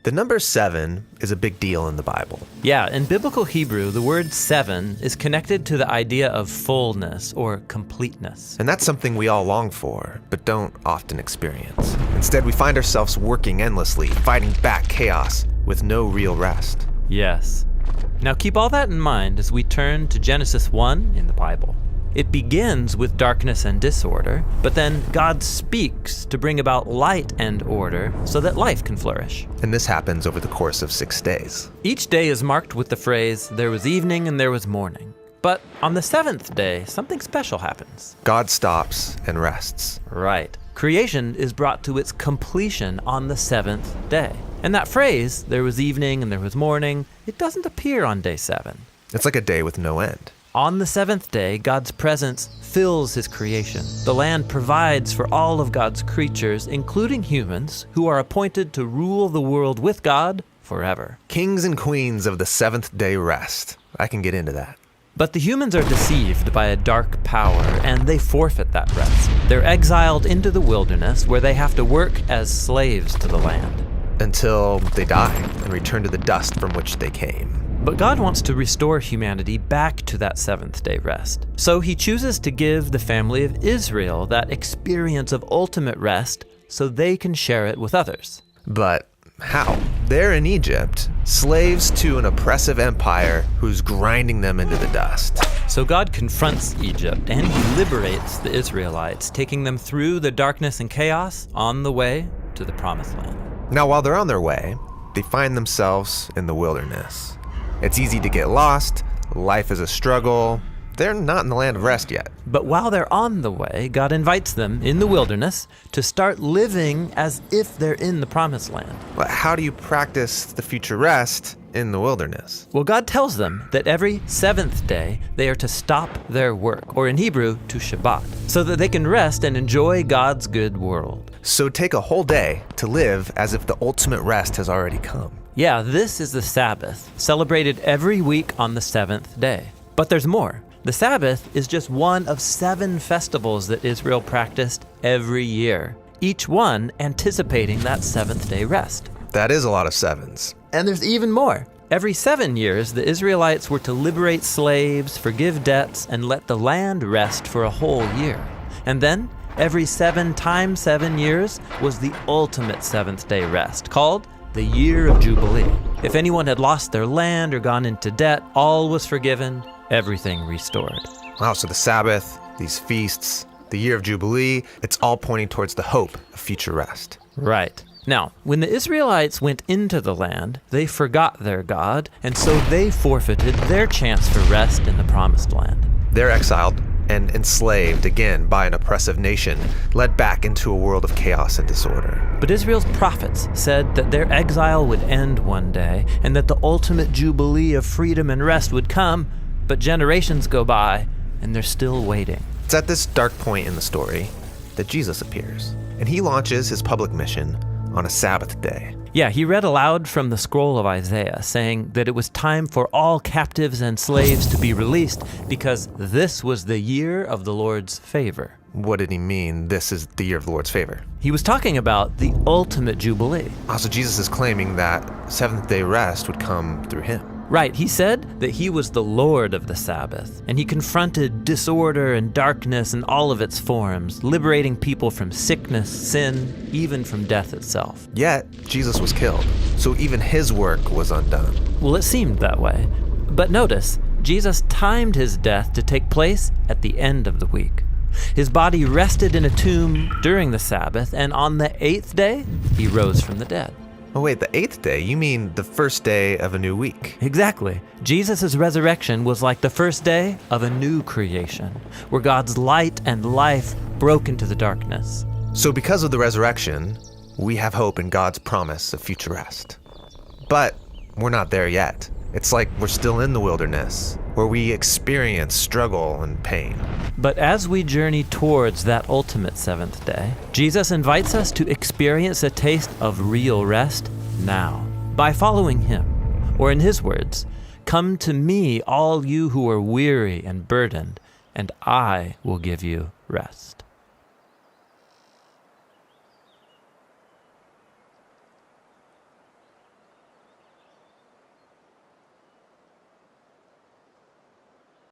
The number 7 is a big deal in the Bible. Yeah, in biblical Hebrew, the word 7 is connected to the idea of fullness or completeness. And that's something we all long for, but don't often experience. Instead, we find ourselves working endlessly, fighting back chaos with no real rest. Yes. Now keep all that in mind as we turn to Genesis 1 in the Bible. It begins with darkness and disorder, but then God speaks to bring about light and order so that life can flourish. And this happens over the course of 6 days. Each day is marked with the phrase, "There was evening and there was morning." But on the 7th day, something special happens. God stops and rests. Right. Creation is brought to its completion on the 7th day. And that phrase, "there was evening and there was morning," it doesn't appear on day 7. It's like a day with no end. On the 7th day, God's presence fills his creation. The land provides for all of God's creatures, including humans, who are appointed to rule the world with God forever. Kings and queens of the 7th day rest. I can get into that. But the humans are deceived by a dark power, and they forfeit that rest. They're exiled into the wilderness, where they have to work as slaves to the land. Until they die and return to the dust from which they came. But God wants to restore humanity back to that 7th day rest. So he chooses to give the family of Israel that experience of ultimate rest so they can share it with others. But how? They're in Egypt, slaves to an oppressive empire who's grinding them into the dust. So God confronts Egypt and he liberates the Israelites, taking them through the darkness and chaos on the way to the promised land. Now, while they're on their way, they find themselves in the wilderness. It's easy to get lost. Life is a struggle. They're not in the land of rest yet. But while they're on the way, God invites them in the wilderness to start living as if they're in the promised land. But how do you practice the future rest in the wilderness? Well, God tells them that every 7th day they are to stop their work, or in Hebrew, to Shabbat, so that they can rest and enjoy God's good world. So take a whole day to live as if the ultimate rest has already come. Yeah, this is the Sabbath, celebrated every week on the 7th day. But there's more. The Sabbath is just one of 7 festivals that Israel practiced every year, each one anticipating that 7th day rest. That is a lot of 7s. And there's even more. Every 7 years, the Israelites were to liberate slaves, forgive debts, and let the land rest for a whole year. And then, every 7 times 7 years was the ultimate 7th day rest, called the Year of Jubilee. If anyone had lost their land or gone into debt, all was forgiven, everything restored. Wow, so the Sabbath, these feasts, the Year of Jubilee, it's all pointing towards the hope of future rest. Right. Now, when the Israelites went into the land, they forgot their God, and so they forfeited their chance for rest in the promised land. They're exiled and enslaved again by an oppressive nation, led back into a world of chaos and disorder. But Israel's prophets said that their exile would end one day, and that the ultimate jubilee of freedom and rest would come, but generations go by, and they're still waiting. It's at this dark point in the story that Jesus appears, and he launches his public mission on a Sabbath day. Yeah, he read aloud from the scroll of Isaiah, saying that it was time for all captives and slaves to be released because this was the year of the Lord's favor. What did he mean, this is the year of the Lord's favor? He was talking about the ultimate jubilee. Also, Jesus is claiming that 7th day rest would come through him. Right, he said that he was the Lord of the Sabbath, and he confronted disorder and darkness in all of its forms, liberating people from sickness, sin, even from death itself. Yet, Jesus was killed, so even his work was undone. Well, it seemed that way. But notice, Jesus timed his death to take place at the end of the week. His body rested in a tomb during the Sabbath, and on the 8th day, he rose from the dead. Oh wait, the 8th day? You mean the first day of a new week? Exactly. Jesus' resurrection was like the first day of a new creation, where God's light and life broke into the darkness. So because of the resurrection, we have hope in God's promise of future rest. But we're not there yet. It's like we're still in the wilderness, where we experience struggle and pain. But as we journey towards that ultimate 7th day, Jesus invites us to experience a taste of real rest now by following him. Or in his words, "Come to me, all you who are weary and burdened, and I will give you rest."